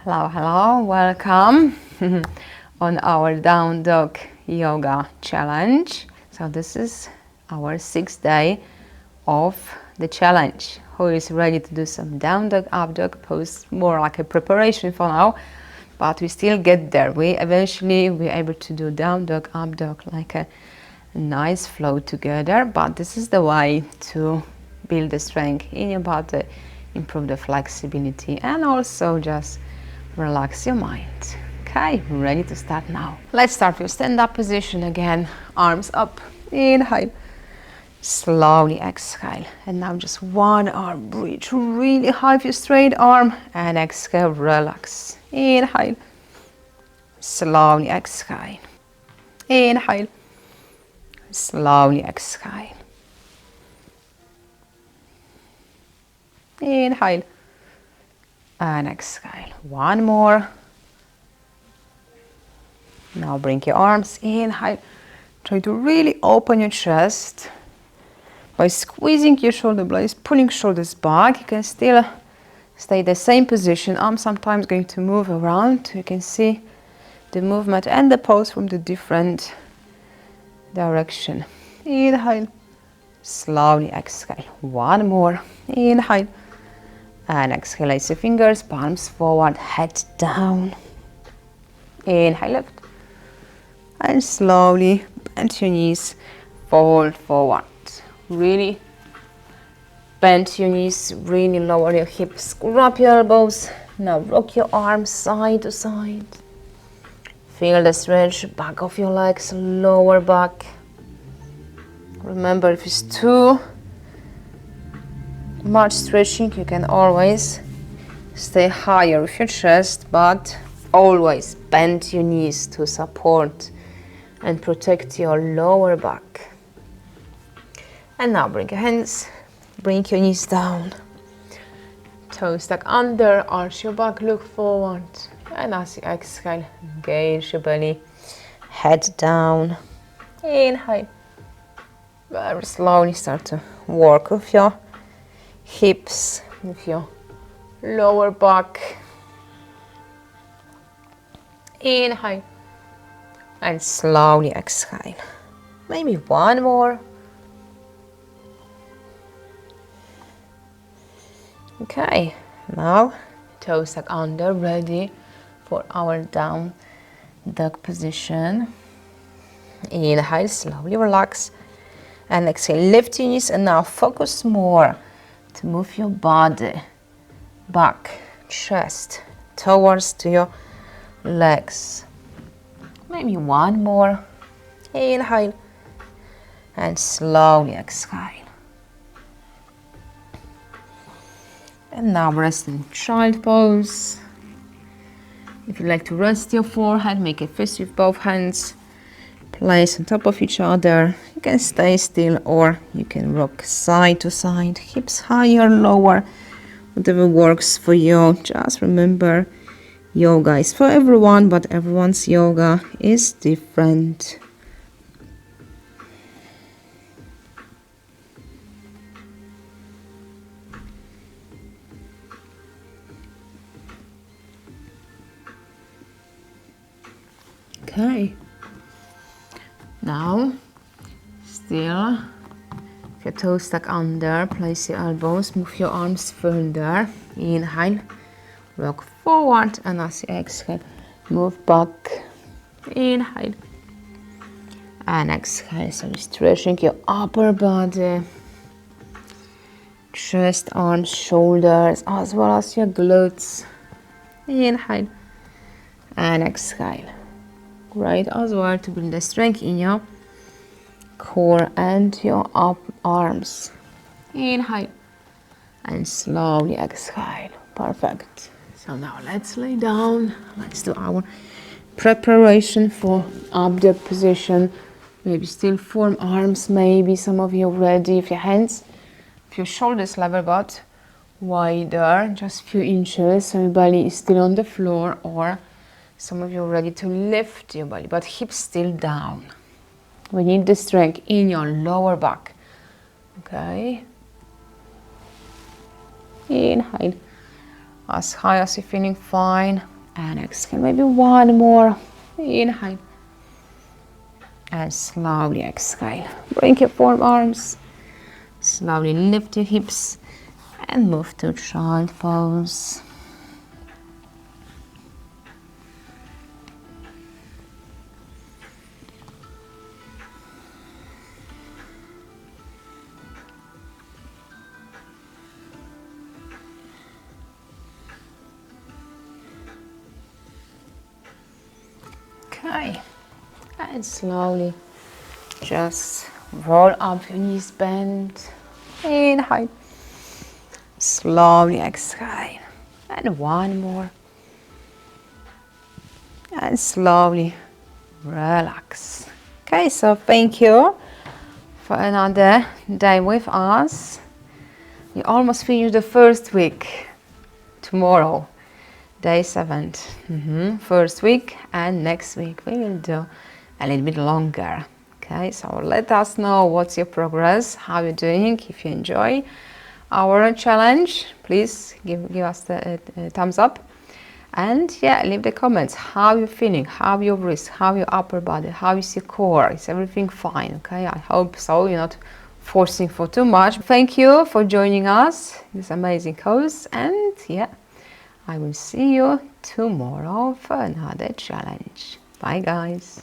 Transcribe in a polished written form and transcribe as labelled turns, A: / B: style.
A: Hello, hello, welcome on our down dog yoga challenge. So this is our 6th day of the challenge. Who is ready to do some down dog, up dog pose? More like a preparation for now, but we still get there. We eventually we're able to do down dog, up dog, like a nice flow together. But this is the way to build the strength in your body, improve the flexibility, and also just relax your mind. Okay, ready to start now. Let's start with stand-up position again. Arms up, inhale, slowly exhale, and now just one arm, reach really high with your straight arm, and exhale, relax. Inhale, slowly exhale, inhale, slowly exhale, inhale, and exhale. One more. Now bring your arms, inhale. Try to really open your chest by squeezing your shoulder blades, pulling shoulders back. You can still stay the same position. I'm sometimes going to move around. You can see the movement and the pose from the different direction. Inhale, slowly exhale. One more. Inhale. And exhale, place your fingers, palms forward, head down. Inhale, lift. And slowly bend your knees, fold forward. Really bend your knees, really lower your hips, grab your elbows. Now rock your arms side to side. Feel the stretch, back of your legs, lower back. Remember, if it's too much stretching, you can always stay higher with your chest, but always bend your knees to support and protect your lower back. And now bring your hands, bring your knees down, toes stuck under, arch your back, look forward, and as you exhale, engage your belly, head down. Inhale, very slowly start to work with your hips, with your lower back. Inhale and slowly exhale. Maybe one more. Okay, now toes stuck under, ready for our down dog position. Inhale, slowly relax, and exhale, lift your knees, and now focus more to move your body back, chest, towards to your legs. Maybe one more. Inhale and slowly exhale. And now rest in child pose. If you like to rest your forehead, make a fist with both hands. Place on top of each other. You can stay still or you can rock side to side, hips higher, lower, whatever works for you. Just remember, yoga is for everyone, but everyone's yoga is different. Okay. Now, still, if your toes stuck under, place your elbows, move your arms further. Inhale, rock forward, and as you exhale, move back. Inhale, and exhale. So stretching your upper body, chest, arms, shoulders, as well as your glutes. Inhale, and exhale. Great as well to build the strength in your core and your up arms. Inhale and slowly exhale. Perfect. So now let's lay down. Let's do our preparation for up dog position. Maybe still form arms, maybe some of you already. If your hands, if your shoulders level but wider, just a few inches, so your belly is still on the floor, or some of you are ready to lift your belly, but hips still down. We need the strength in your lower back. Okay. Inhale as high as you're feeling fine. And exhale, maybe one more. Inhale. And slowly exhale. Bring your forearms. Slowly lift your hips and move to child pose. Okay, and slowly just roll up your knees, bend, inhale, slowly exhale, and one more, and slowly relax. Okay, so thank you for another day with us. You almost finished the first week. Tomorrow, day 7, first week, and next week we will do a little bit longer. Okay, so let us know what's your progress, how you're doing. If you enjoy our challenge, please give us the thumbs up, and yeah, leave the comments how you're feeling, how your wrist, how your upper body, how is your core. Is everything fine? Okay, I hope so. You're not forcing for too much. Thank you for joining us this amazing course, and yeah, I will see you tomorrow for another challenge. Bye guys.